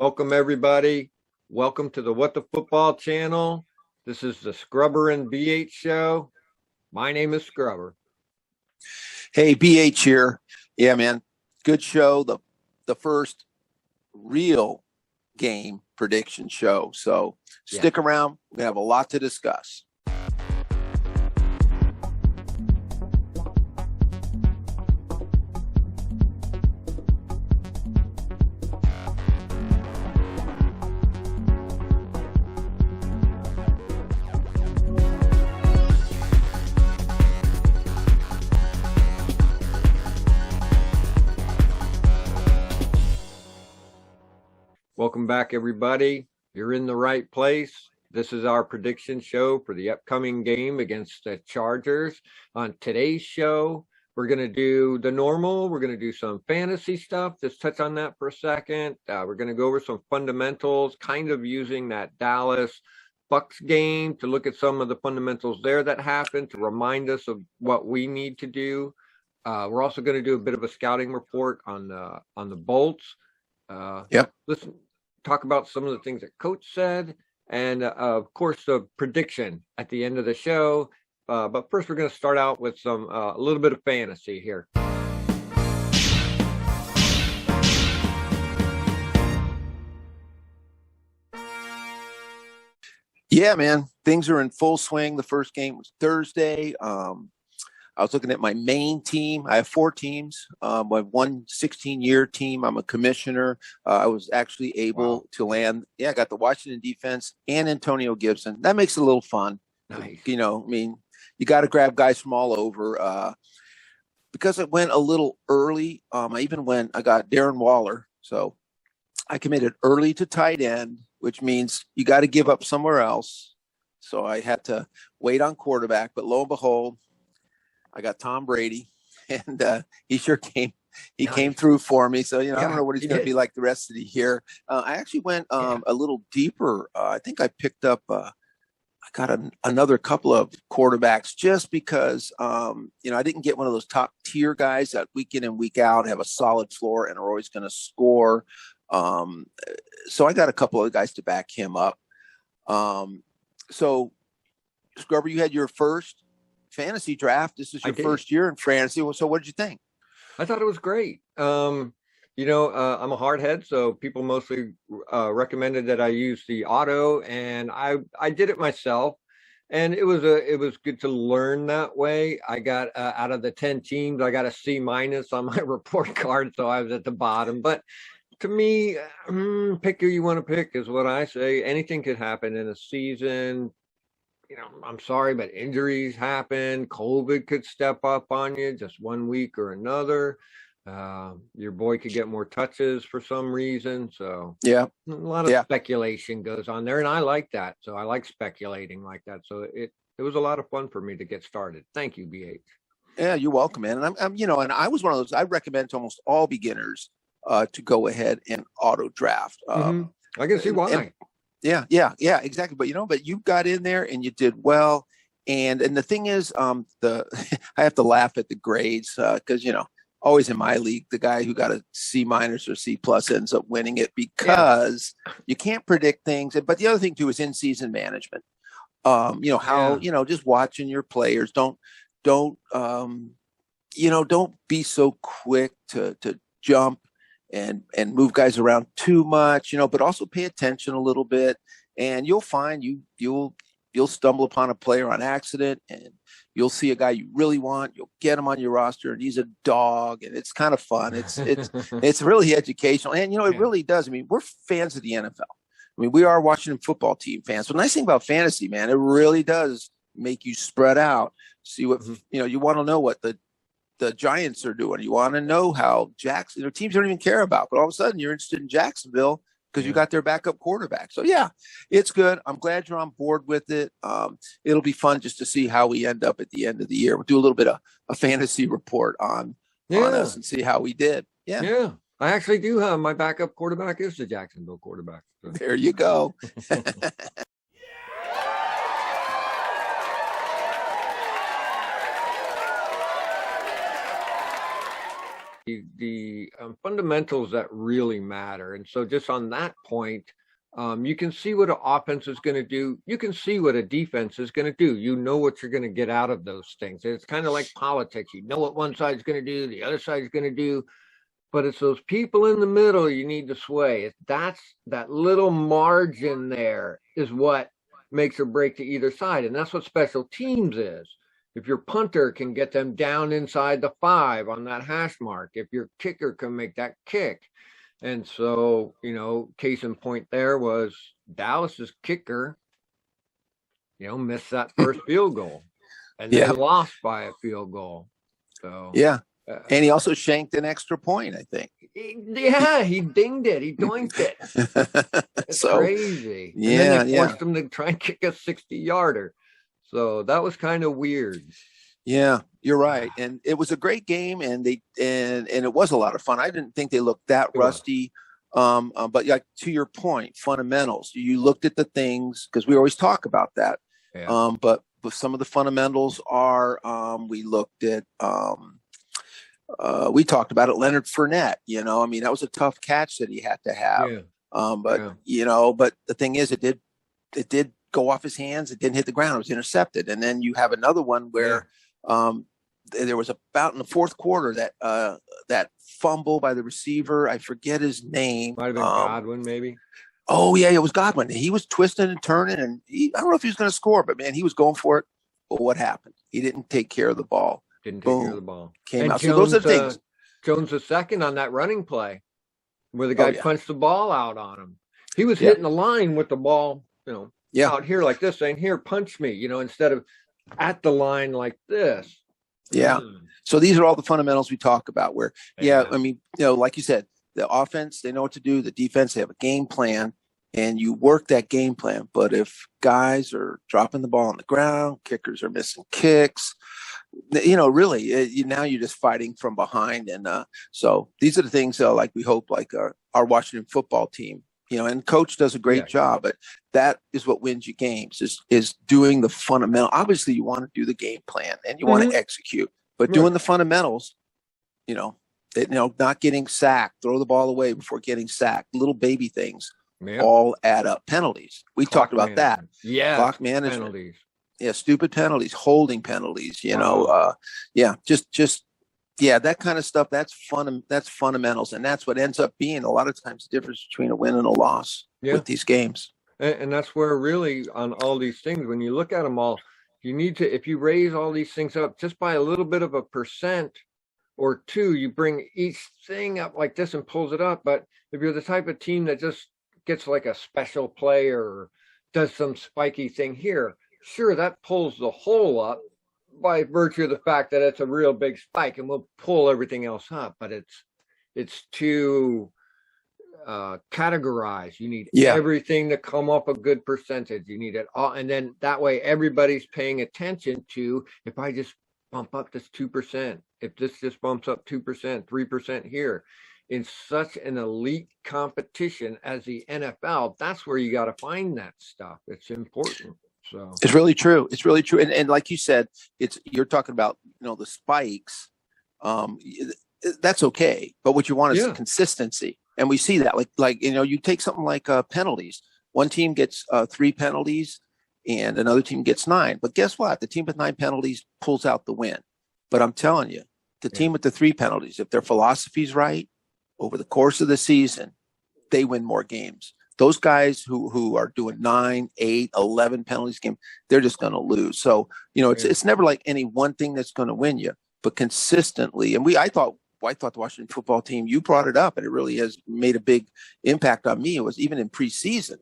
Welcome, everybody. Welcome to the What the Football channel. This is the Scrubber and BH show. My name is Scrubber. Hey, BH here. Yeah, man. Good show. The first real game prediction show. So stick around. We have a lot to discuss. Welcome back, everybody. You're in the right place. This is our prediction show for the upcoming game against the Chargers. On today's show, we're going to do the normal. We're going to do some fantasy stuff. Just touch on that for a second. We're going to go over some fundamentals, kind of using that Dallas Bucks game to look at some of the fundamentals there that happened to remind us of what we need to do. We're also going to do a bit of a scouting report on the Bolts. Listen, talk about some of the things that Coach said, and of course the prediction at the end of the show. But first, we're going to start out with some a little bit of fantasy here. Yeah, man. Things are in full swing. The first game was Thursday. I was looking at my main team. I have 4 teams. My one 16-year team. I'm a commissioner. I was actually able to land. Yeah, I got the Washington defense and Antonio Gibson. That makes it a little fun. Nice. You got to grab guys from all over. Because it went a little early, I got Darren Waller. So I committed early to tight end, which means you got to give up somewhere else. So I had to wait on quarterback. But lo and behold, I got Tom Brady, and he sure came. He came through for me. So, I don't know what he's going to be like the rest of the year. I actually went a little deeper. I think I picked up I got another couple of quarterbacks just because, I didn't get one of those top tier guys that week in and week out have a solid floor and are always going to score. So I got a couple of guys to back him up. So, Scrubber, you had your first fantasy draft. This is your first year in fantasy. So what did you think? I thought it was great. I'm a hardhead, so people mostly recommended that I use the auto, and I did it myself, and it was good to learn that way. I got out of the 10 teams, I got a C- on my report card, so I was at the bottom. But to me, pick who you want to pick is what I say. Anything could happen in a season. I'm sorry, but injuries happen. COVID could step up on you just one week or another. Your boy could get more touches for some reason. So a lot of speculation goes on there, and I like that. So I like speculating like that. So it was a lot of fun for me to get started. Thank you, BH. Yeah, you're welcome, man. And and I was one of those. I recommend to almost all beginners to go ahead and auto draft. I can see why. Yeah, exactly. But you got in there and you did well. And the thing is, I have to laugh at the grades because always in my league, the guy who got a C- or C+ ends up winning it because you can't predict things. But the other thing too is in-season management. Just watching your players. Don't be so quick to jump and move guys around too much, but also pay attention a little bit, and you'll find you'll stumble upon a player on accident, and you'll see a guy you really want. You'll get him on your roster, and he's a dog, and it's kind of fun. It's really educational, and it really does. We're fans of the NFL. We are Washington football team fans. So the nice thing about fantasy, man, it really does make you spread out. See what you want to know what the Giants are doing. You want to know how Jackson, teams don't even care about, but all of a sudden you're interested in Jacksonville because you got their backup quarterback. So it's good. I'm glad you're on board with it. It'll be fun just to see how we end up at the end of the year. We'll do a little bit of a fantasy report on us and see how we did. Yeah. I actually do have my backup quarterback is the Jacksonville quarterback. So. There you go. the fundamentals that really matter. And so just on that point, you can see what an offense is going to do. You can see what a defense is going to do. You know what you're going to get out of those things. It's kind of like politics. You know what one side's going to do, the other side's going to do, but it's those people in the middle you need to sway. That's that little margin there is what makes or break to either side. And that's what special teams is. If your punter can get them down inside the 5 on that hash mark, if your kicker can make that kick. And so, case in point there was Dallas's kicker, missed that first field goal and then lost by a field goal. So, and he also shanked an extra point, I think. He dinged it. He doinked it. It's crazy. And then they forced him to try and kick a 60-yarder. So that was kind of weird. Yeah, you're right. And it was a great game, and it was a lot of fun. I didn't think they looked that rusty. But like to your point, fundamentals. You looked at the things, because we always talk about that. Yeah. But some of the fundamentals are we looked at we talked about it, Leonard Fournette. That was a tough catch that he had to have. Yeah. But the thing is, it did go off his hands. It didn't hit the ground. It was intercepted. And then you have another one where there was about in the fourth quarter that fumble by the receiver. I forget his name. Might have been Godwin, maybe. Oh yeah, it was Godwin. He was twisting and turning, and I don't know if he was going to score, but man, he was going for it. But what happened? He didn't take care of the ball. Didn't take care of the ball. Came out. So those are things. Jones was second on that running play where the guy punched the ball out on him. He was hitting the line with the ball, out here like this, saying, "Here, punch me," instead of at the line like this. Yeah. So these are all the fundamentals we talk about where, like you said, the offense, they know what to do. The defense, they have a game plan, and you work that game plan. But if guys are dropping the ball on the ground, kickers are missing kicks, really, now you're just fighting from behind. And so these are the things like we hope, like our Washington football team, and coach does a great job, but that is what wins you games is doing the fundamental. Obviously you want to do the game plan and you want to execute, but doing the fundamentals, not getting sacked, throw the ball away before getting sacked, little baby things all add up. Penalties. We talked about that. Yeah. Clock management. Penalties. Yeah. Stupid penalties, holding penalties, that kind of stuff. That's fundamentals. And that's what ends up being a lot of times the difference between a win and a loss with these games. And that's where really on all these things, when you look at them all, you need to, if you raise all these things up just by a little bit of a % or two, you bring each thing up like this and pulls it up. But if you're the type of team that just gets like a special play or does some spiky thing here, sure, that pulls the whole up by virtue of the fact that it's a real big spike, and we'll pull everything else up. But it's too categorized. You need everything to come up a good percentage. You need it all, and then that way everybody's paying attention to, if I just bump up this 2%, if this just bumps up 2%, 3% here, in such an elite competition as the NFL, that's where you got to find that stuff. It's important. So it's really true. It's really true. And like you said, you're talking about, the spikes. That's okay. But what you want is consistency. And we see that like, you take something like penalties. One team gets 3 penalties and another team gets 9. But guess what? The team with 9 penalties pulls out the win. But I'm telling you, the team with the 3 penalties, if their philosophy's right over the course of the season, they win more games. Those guys who are doing 9, 8, 11 penalties game, they're just going to lose. So, it's never like any one thing that's going to win you, but consistently. And I thought the Washington football team, you brought it up, and it really has made a big impact on me. It was even in preseason,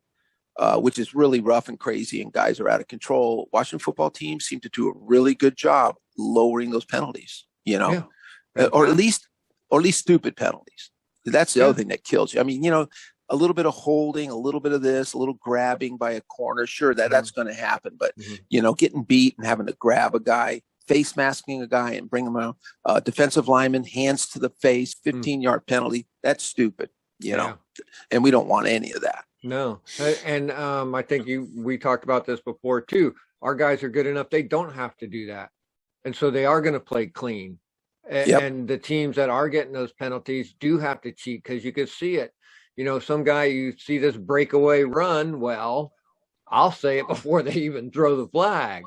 which is really rough and crazy, and guys are out of control. Washington football team seemed to do a really good job lowering those penalties, or at least stupid penalties. That's the other thing that kills you. I mean, a little bit of holding, a little bit of this, a little grabbing by a corner. Sure, that's going to happen. But, getting beat and having to grab a guy, face masking a guy and bring him out, defensive lineman, hands to the face, 15-yard penalty. That's stupid, and we don't want any of that. No. And I think we talked about this before too. Our guys are good enough. They don't have to do that. And so they are going to play clean. Yep. And the teams that are getting those penalties do have to cheat because you can see it. Some guy, you see this breakaway run. Well, I'll say it before they even throw the flag.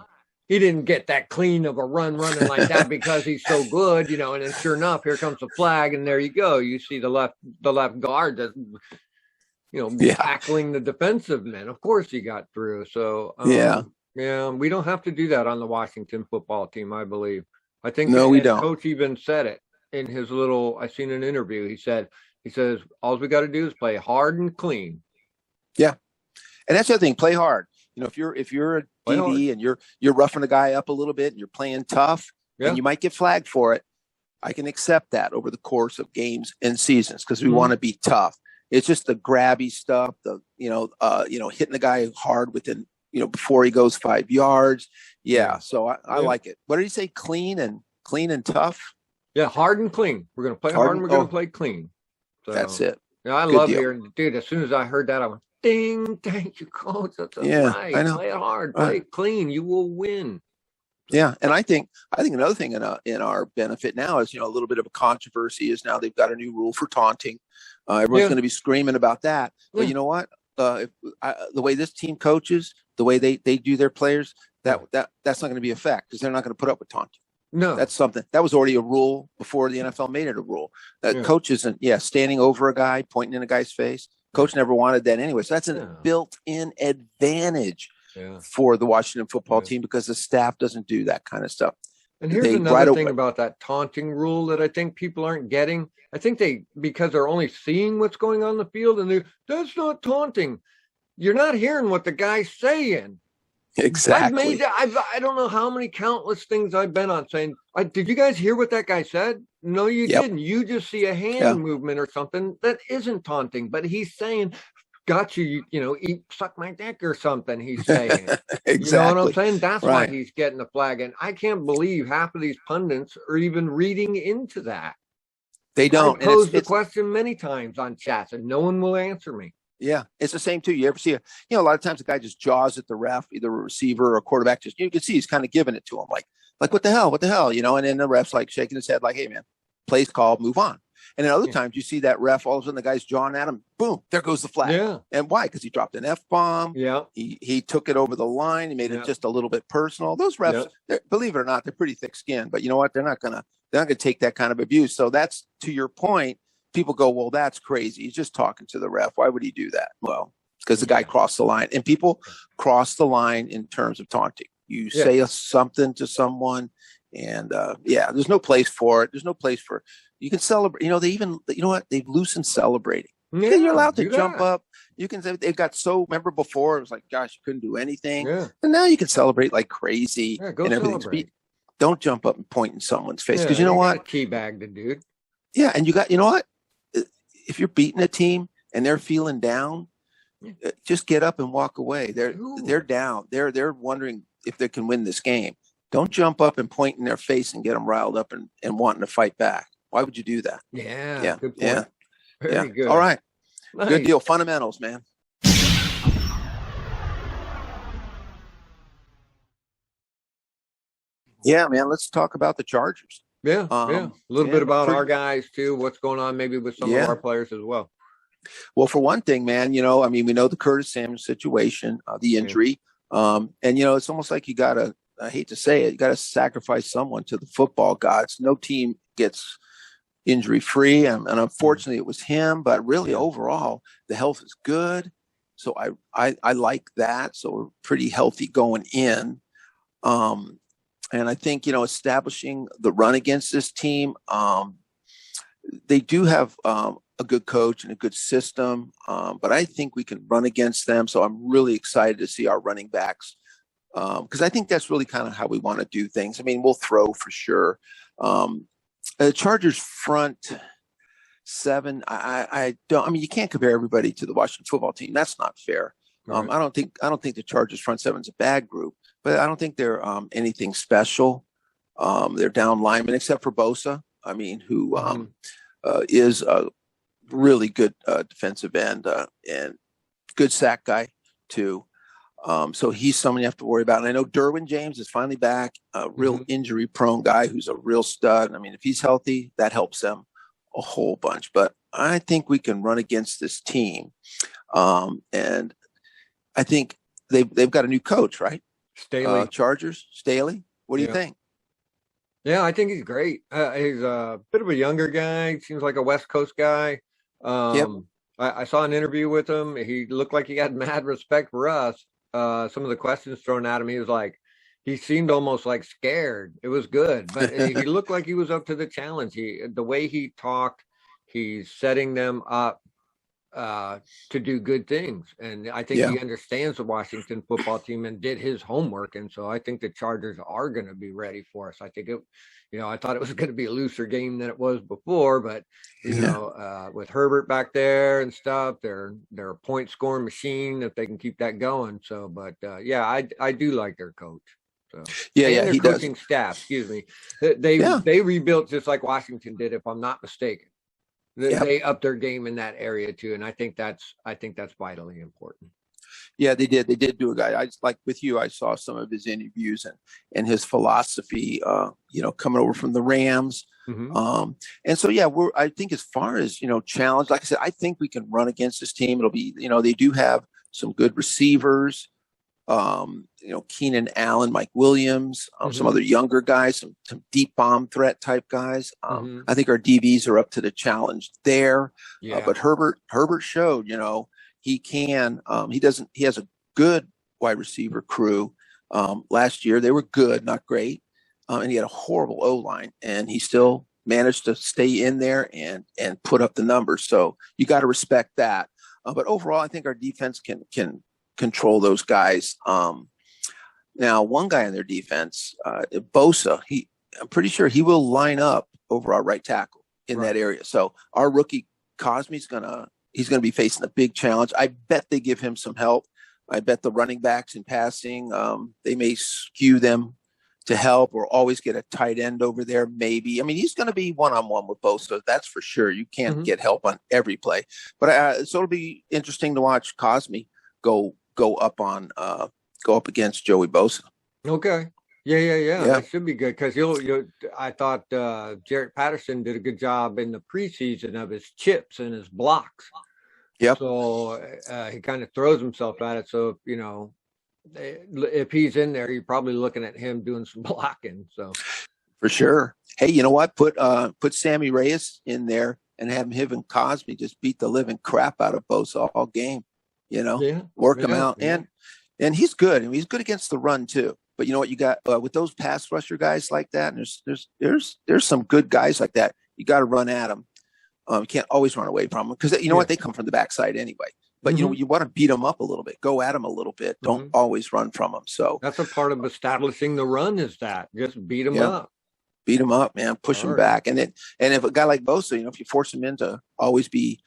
He didn't get that clean of a run running like that because he's so good, and then sure enough, here comes the flag, and there you go. You see the left guard that, tackling the defensive men. Of course he got through. So yeah, we don't have to do that on the Washington football team, I believe. I think no, we don't. Coach even said it in his I seen an interview. He says, all we got to do is play hard and clean. Yeah. And that's the other thing, play hard. if you're a DB and you're roughing the guy up a little bit and you're playing tough and you might get flagged for it, I can accept that over the course of games and seasons because we want to be tough. It's just the grabby stuff, the hitting the guy hard within before he goes 5 yards. Yeah, so I like it. What did he say? Clean and tough. Yeah, hard and clean. We're gonna play hard and we're gonna play clean. So, that's it. Yeah, I love hearing, dude. As soon as I heard that, I went, "Ding! Thank you, coach. That's right. I know. Play it hard, play it clean. You will win." Yeah, and I think another thing in our benefit now is a little bit of a controversy is now they've got a new rule for taunting. Everyone's going to be screaming about that. But you know what? The way this team coaches, the way they do their players, that's not going to be a fact because they're not going to put up with taunting. No, that's something that was already a rule before the NFL made it a rule. That coach isn't standing over a guy, pointing in a guy's face. Coach never wanted that anyway. So that's a built-in advantage for the Washington football team because the staff doesn't do that kind of stuff. And here's another thing about that taunting rule that I think people aren't getting. I think because they're only seeing what's going on in the field and that's not taunting. You're not hearing what the guy's saying. Exactly. I don't know how many countless things I've been on saying, did you guys hear what that guy said? No, you didn't. You just see a hand movement or something that isn't taunting, but he's saying, got you, suck my dick or something, he's saying. Exactly. You know what I'm saying? That's why he's getting the flag. And I can't believe half of these pundits are even reading into that. They don't. I posed the question many times on chats and no one will answer me. Yeah, it's the same too. You ever see a lot of times the guy just jaws at the ref, either a receiver or a quarterback. Just you can see he's kind of giving it to him, like what the hell, and then the ref's like shaking his head, like, hey man, play's called, move on. And then other times you see that ref, all of a sudden the guy's jawing at him, boom, there goes the flag. Yeah. And why? Because he dropped an F-bomb. Yeah. He took it over the line. He made it just a little bit personal. Those refs, believe it or not, they're pretty thick-skinned. But you know what? They're not gonna take that kind of abuse. So that's, to your point. People go, well, that's crazy. He's just talking to the ref. Why would he do that? Well, because the guy crossed the line. And people cross the line in terms of taunting. You say something to someone, and there's no place for it. There's no place for you can celebrate. They've loosened celebrating. Yeah, you're allowed to jump up. You can say they've got remember before it was like, gosh, you couldn't do anything. Yeah. And now you can celebrate like crazy and everything's beat. Don't jump up and point in someone's face because you know what? Teabag the dude. Yeah, and you know what? If you're beating a team and they're feeling down, just get up and walk away. They're down. They're wondering if they can win this game. Don't jump up and point in their face and get them riled up and wanting to fight back. Why would you do that? Yeah. Good point. Yeah. Very good. All right. Nice. Good deal. Fundamentals, man. Yeah, man. Let's talk about the Chargers. Yeah, a little bit about our guys too. What's going on maybe with some of our players as well. Well, for one thing, man, we know the Curtis Samuel situation, the injury, and it's almost like I hate to say it, you got to sacrifice someone to the football gods. No team gets injury free, and unfortunately, it was him. But really, overall, the health is good, so I like that. So we're pretty healthy going in. And I think, establishing the run against this team, they do have a good coach and a good system, but I think we can run against them. So I'm really excited to see our running backs because I think that's really kind of how we want to do things. I mean, we'll throw for sure. Chargers front seven, I don't. I mean, you can't compare everybody to the Washington football team. That's not fair. Right. I don't think the Chargers front seven is a bad group. But I don't think they're anything special. They're down linemen except for Bosa. I mean, who is a really good defensive end and good sack guy too. So he's someone you have to worry about. And I know Derwin James is finally back, a real Hmm. injury prone guy who's a real stud. I mean, if he's healthy, that helps them a whole bunch. But I think we can run against this team. And I think they've got a new coach, right? Staley. Chargers, Staley. What do you Yeah. think? Yeah, I think he's great. He's a bit of a younger guy. Seems like a West Coast guy. Yep. I saw an interview with him. He looked like he had mad respect for us. Some of the questions thrown at him, he was like, he seemed almost like scared. It was good, but he looked like he was up to the challenge. The way he talked, he's setting them up to do good things. And I think Yeah. he understands the Washington football team and did his homework. And so I think the Chargers are going to be ready for us. I think I thought it was going to be a looser game than it was before, but Yeah. with Herbert back there and stuff, they're a point scoring machine if they can keep that going. So, but yeah, I do like their coach. So, Yeah. and Yeah. their He does. coaching staff, excuse me, Yeah. they rebuilt just like Washington did, if I'm not mistaken. Yep. They up their game in that area too, and I think that's vitally important. Yeah, they did. They did do a guy. I like with you. I saw some of his interviews and his philosophy. Coming over from the Rams. Mm-hmm. And so yeah, I think as far as challenge, like I said, I think we can run against this team. It'll be they do have some good receivers. Keenan Allen, Mike Williams, some other younger guys, some deep bomb threat type guys. I think our DBs are up to the challenge there. Yeah. But Herbert showed, he can. He has a good wide receiver crew. Last year they were good, not great, and he had a horrible O line, and he still managed to stay in there and put up the numbers. So you got to respect that. But overall, I think our defense can control those guys. Now, one guy in their defense, Bosa, I'm pretty sure he will line up over our right tackle in that area. So our rookie Cosme's he's gonna be facing a big challenge. I bet they give him some help. I bet the running backs in passing, they may skew them to help or always get a tight end over there. Maybe. I mean, he's going to be one-on-one with Bosa. That's for sure. You can't get help on every play, but so it'll be interesting to watch Cosme go up against Joey Bosa. Okay. Yeah. That should be good because I thought Jarrett Patterson did a good job in the preseason of his chips and his blocks. Yep. So he kind of throws himself at it. So if he's in there, you're probably looking at him doing some blocking. So for sure. Hey, you know what? Put Sammy Reyes in there and have him and Cosme just beat the living crap out of Bosa all game. Work him out. Yeah. And he's good. I mean, he's good against the run too. But you know what you got with those pass rusher guys like that, and there's some good guys like that. You got to run at them. You can't always run away from them because what, they come from the backside anyway. But you want to beat them up a little bit, go at them a little bit. Don't always run from them. So that's a part of establishing the run is that just beat them up. Beat them up, man. Push them back, and if a guy like Bosa, if you force him into always be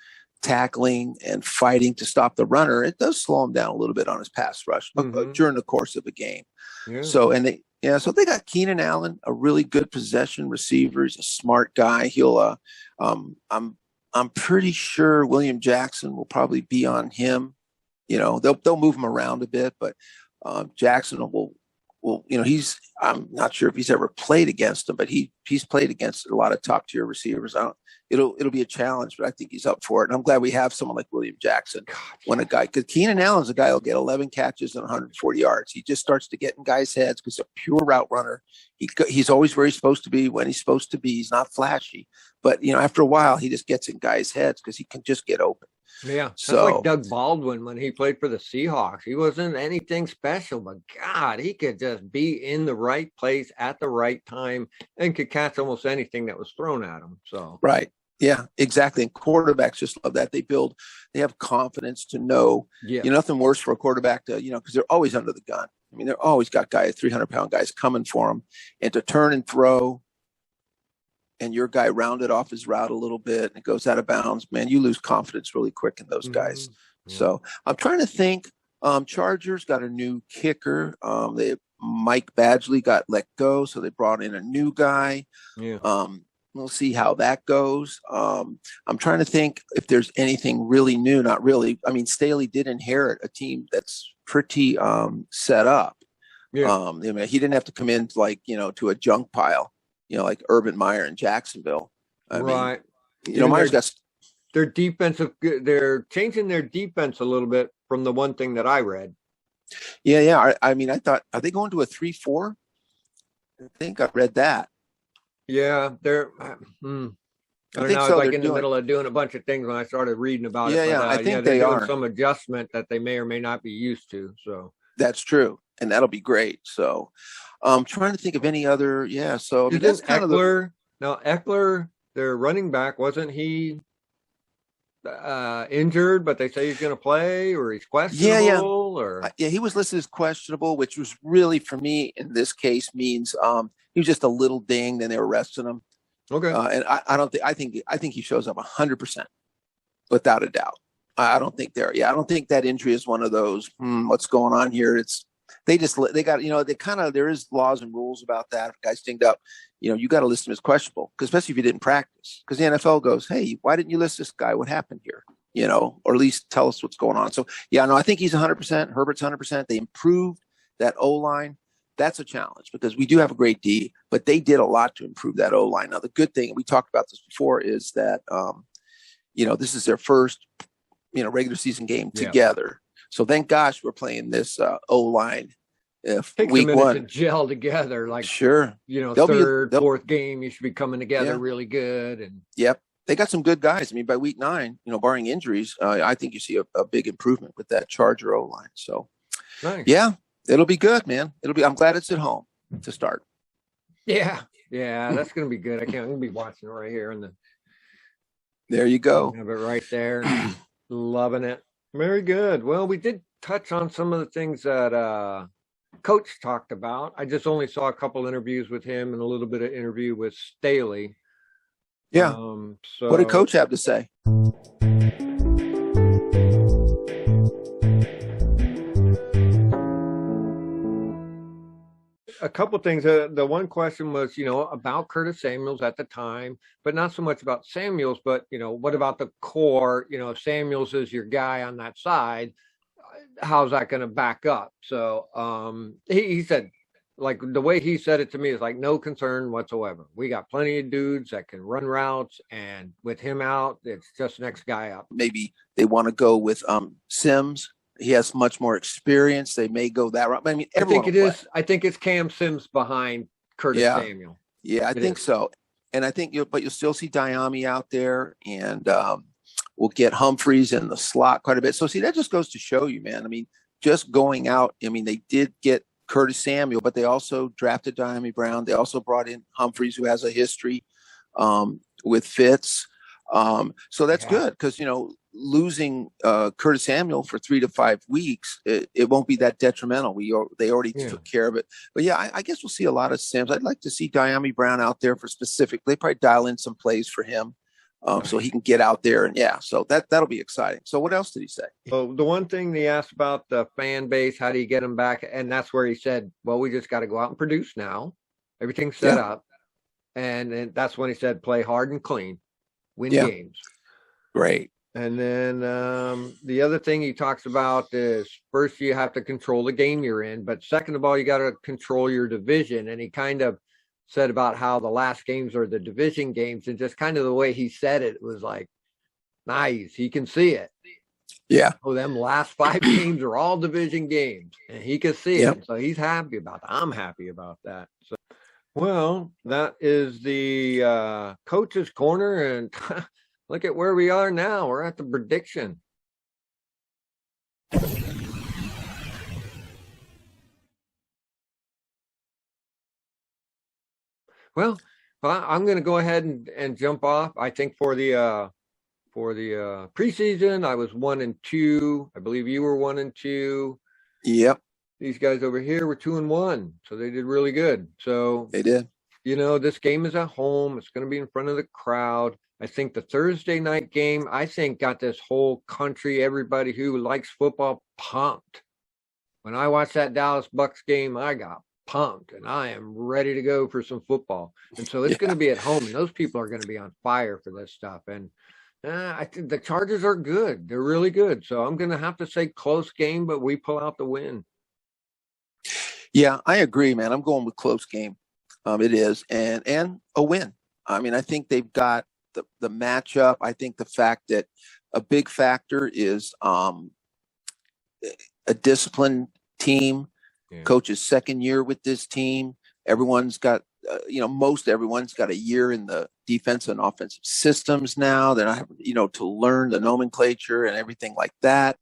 tackling and fighting to stop the runner, it does slow him down a little bit on his pass rush during the course of a game. Yeah. So they got Keenan Allen, a really good possession receiver. He's a smart guy. He'll I'm pretty sure William Jackson will probably be on him. They'll move him around a bit, but Jackson will I'm not sure if he's ever played against him, but he's played against a lot of top tier receivers. It'll be a challenge, but I think he's up for it. And I'm glad we have someone like William Jackson. Because Keenan Allen's a guy who'll get 11 catches and 140 yards. He just starts to get in guys' heads because he's a pure route runner. He's always where he's supposed to be when he's supposed to be. He's not flashy, but after a while, he just gets in guys' heads because he can just get open. Yeah, that's like Doug Baldwin when he played for the Seahawks. He wasn't anything special, but God, he could just be in the right place at the right time and could catch almost anything that was thrown at him. So right. Yeah, exactly. And quarterbacks just love that. They have confidence to know, nothing worse for a quarterback to, because they're always under the gun. I mean, they're always got 300-pound guys coming for them, and to turn and throw and your guy rounded off his route a little bit and it goes out of bounds, man, you lose confidence really quick in those guys. Yeah. So I'm trying to think. Chargers got a new kicker. Mike Badgley got let go, so they brought in a new guy. Yeah. We'll see how that goes. I'm trying to think if there's anything really new. Not really. I mean, Staley did inherit a team that's pretty set up. Yeah. I mean, he didn't have to come in like, to a junk pile, like Urban Meyer in Jacksonville. I right. mean, Meyer's got their defensive. They're changing their defense a little bit from the one thing that I read. Yeah. I mean, I thought, are they going to a 3-4? I think I read that. Yeah, they're. I don't know. I was like in the middle of doing a bunch of things when I started reading about it. Yeah, I think they're doing are some adjustment that they may or may not be used to. So that's true, and that'll be great. So, I'm trying to think of any other. Yeah, so I mean, that's kind Eckler. Now Eckler, their running back, wasn't he injured? But they say he's going to play, or he's questionable. Yeah, he was listed as questionable, which was really for me in this case means he was just a little dinged, and they were resting him. Okay, and I don't think I think he shows up 100% without a doubt. I don't think I don't think that injury is one of those. What's going on here? They got there is laws and rules about that. If a guy's dinged up, you got to list him as questionable, especially if you didn't practice. Because the NFL goes, hey, why didn't you list this guy? What happened here? Or at least tell us what's going on. So I think he's 100%. Herbert's 100%. They improved that O-line. That's a challenge because we do have a great D, but they did a lot to improve that O-line. Now, the good thing, we talked about this before, is that, this is their first, regular season game together. So thank gosh we're playing this O-line week one. To gel together. Like, sure. Third, fourth game, you should be coming together really good. And yep. They got some good guys. I mean, by week 9, barring injuries, I think you see a big improvement with that Charger O-line. So, nice. Yeah. It'll be good, man. I'm glad it's at home to start. Yeah, that's gonna be good. I'm gonna be watching it right here there you go. Have it right there. Loving it. Very good. Well, we did touch on some of the things that Coach talked about. I just only saw a couple interviews with him and a little bit of interview with Staley. Yeah. So what did Coach have to say? A couple things. The one question was, about Curtis Samuels at the time, but not so much about Samuels, but, what about the core? If Samuels is your guy on that side, how's that going to back up? So he said, like, the way he said it to me is like, no concern whatsoever. We got plenty of dudes that can run routes, and with him out, it's just next guy up. Maybe they want to go with Sims. He has much more experience. They may go that route. I mean, I think it is. I think it's Cam Sims behind Curtis Samuel. Yeah, I think so. And I think you'll still see Diami out there, and we'll get Humphreys in the slot quite a bit. So see, that just goes to show you, man. I mean, just going out. I mean, they did get Curtis Samuel, but they also drafted Diami Brown. They also brought in Humphreys, who has a history with Fitz. So that's good because, losing Curtis Samuel for 3 to 5 weeks, it won't be that detrimental. They already took care of it. But I guess we'll see a lot of Sims. I'd like to see Diami Brown out there for specific. They probably dial in some plays for him so he can get out there. And so that'll be exciting. So what else did he say? Well, the one thing he asked about the fan base, how do you get them back? And that's where he said, well, we just got to go out and produce now. Everything's set up. And that's when he said, play hard and clean, win games. Great. And then the other thing he talks about is, first, you have to control the game you're in. But second of all, you got to control your division. And he kind of said about how the last games are the division games. And just kind of the way he said it was like, nice. He can see it. Yeah. Oh, them last 5 games are all division games. And he can see it. So he's happy about that. I'm happy about that. So, well, that is the coach's corner. And look at where we are now. We're at the prediction. Well, I'm going to go ahead and jump off. I think for the preseason, I was 1-2. I believe you were 1-2. Yep. These guys over here were 2-1, so they did really good. So they did. This game is at home. It's going to be in front of the crowd. I think the Thursday night game, got this whole country, everybody who likes football, pumped. When I watched that Dallas Bucks game, I got pumped and I am ready to go for some football. And so it's going Yeah. to be at home, and those people are going to be on fire for this stuff. And I think the Chargers are good. They're really good. So I'm going to have to say close game, but we pull out the win. Yeah, I agree, man. I'm going with close game. It is, and a win. I mean, I think they've got the matchup. I think the fact that a big factor is a disciplined team. Yeah. Coach's second year with this team. Everyone's got, most everyone's got a year in the defensive and offensive systems now. They're not having, to learn the nomenclature and everything like that.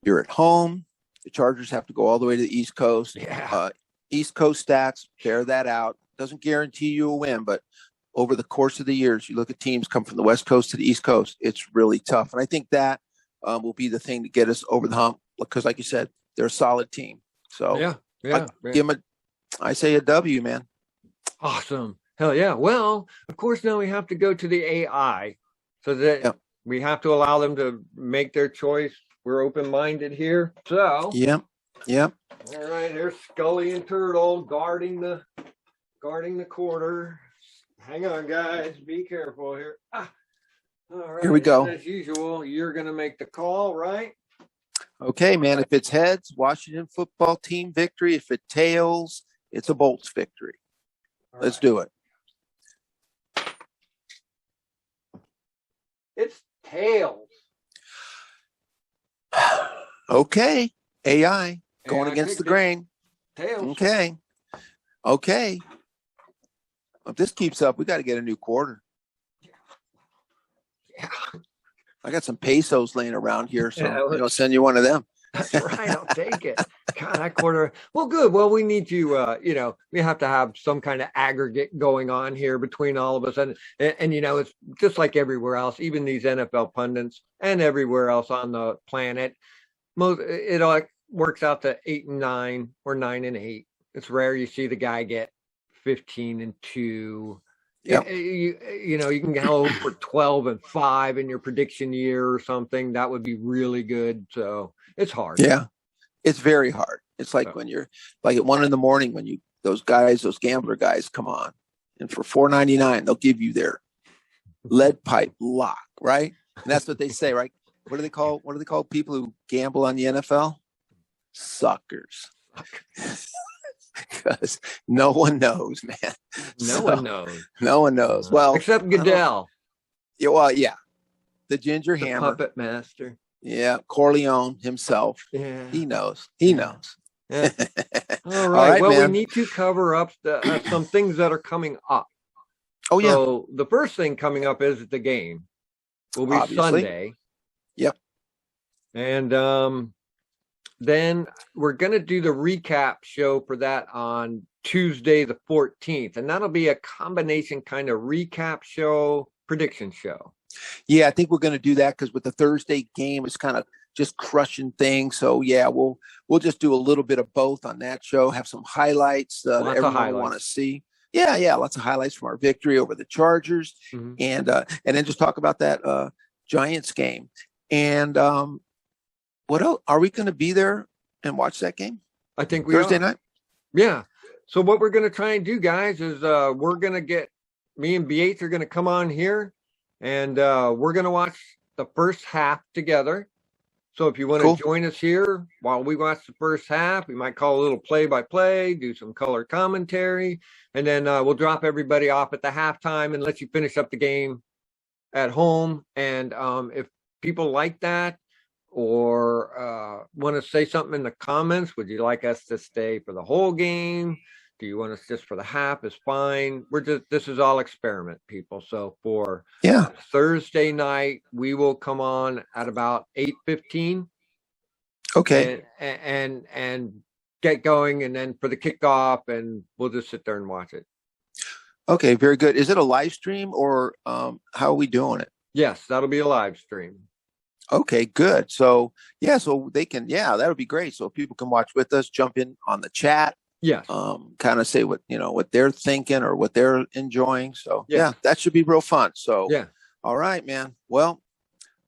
You're at home. The Chargers have to go all the way to the East Coast. Yeah. East Coast stats bear that out. Doesn't guarantee you a win, but over the course of the years, you look at teams come from the West Coast to the East Coast, it's really tough. And I think that will be the thing to get us over the hump because, like you said, they're a solid team. So yeah. I say a W, man. Awesome. Hell yeah. Well, of course, now we have to go to the AI so that we have to allow them to make their choice. We're open-minded here. So Yep. All right, here's Scully and Turtle guarding the quarter. Hang on, guys. Be careful here. All right. Here we go. As usual, you're gonna make the call, right? Okay, man. If it's heads, Washington football team victory. If it tails, it's a Bolts victory. Let's do it. It's tails. Okay. AI going against the grain. Tails. Okay. If this keeps up, we got to get a new quarter. Yeah. I got some pesos laying around here, so Yeah, send you one of them. That's right. I'll take it. God, that quarter. Well, good. Well, we need to, we have to have some kind of aggregate going on here between all of us. And it's just like everywhere else, even these NFL pundits and everywhere else on the planet. It all works out to 8-9 or 9-8. It's rare you see the guy get 15-2. Yep. You can go for 12-5 in your prediction year or something. That would be really good. So it's hard. Yeah, it's very hard. It's like when you're like at 1 a.m. when those gambler guys come on, and for $4.99 they'll give you their lead pipe lock, right? And that's what they say, right? What do they call people who gamble on the NFL? Suckers. Because no one knows, man. No one knows. Well, except Goodell. Yeah. The ginger the hammer. Puppet master. Yeah. Corleone himself. Yeah. He knows. Yeah. All right. Well, man. We need to cover up some things that are coming up. Oh, yeah. So the first thing coming up is the game. Will be obviously Sunday. Yep. And then we're going to do the recap show for that on Tuesday, the 14th. And that'll be a combination kind of recap show, prediction show. Yeah, I think we're going to do that because with the Thursday game, it's kind of just crushing things. So, yeah, we'll just do a little bit of both on that show, have some highlights that everyone will want to see. Yeah, lots of highlights from our victory over the Chargers. Mm-hmm. And then just talk about that Giants game. And what else? Are we going to be there and watch that game? I think we Thursday are. night? Yeah. So what we're going to try and do, guys, is we're going to get me and B8 are going to come on here and we're going to watch the first half together. So if you want to join us here while we watch the first half, we might call a little play-by-play, do some color commentary, and then we'll drop everybody off at the halftime and let you finish up the game at home. And if people like that, or want to say something in the comments, would you like us to stay for the whole game? Do you want us just for the half? Is fine. This is all experiment, people. So for Thursday night, we will come on at about 8:15. Okay. And get going, and then for the kickoff, and we'll just sit there and watch it. Okay, very good. Is it a live stream or how are we doing it? Yes, that'll be a live stream. Okay, good. So so they can, that would be great. So people can watch with us, jump in on the chat. Yes. Kind of say what they're thinking or what they're enjoying. So that should be real fun. So all right, man. Well,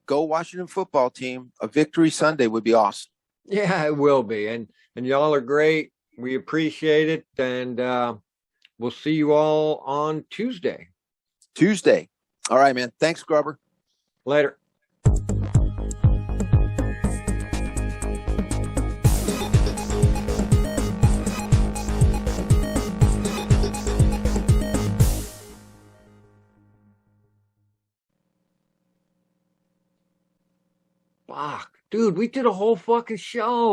go Washington football team. A victory Sunday would be awesome. Yeah, it will be. And y'all are great. We appreciate it, and we'll see you all on Tuesday. Tuesday. All right, man. Thanks, Grubber. Later. Fuck, dude, we did a whole fucking show.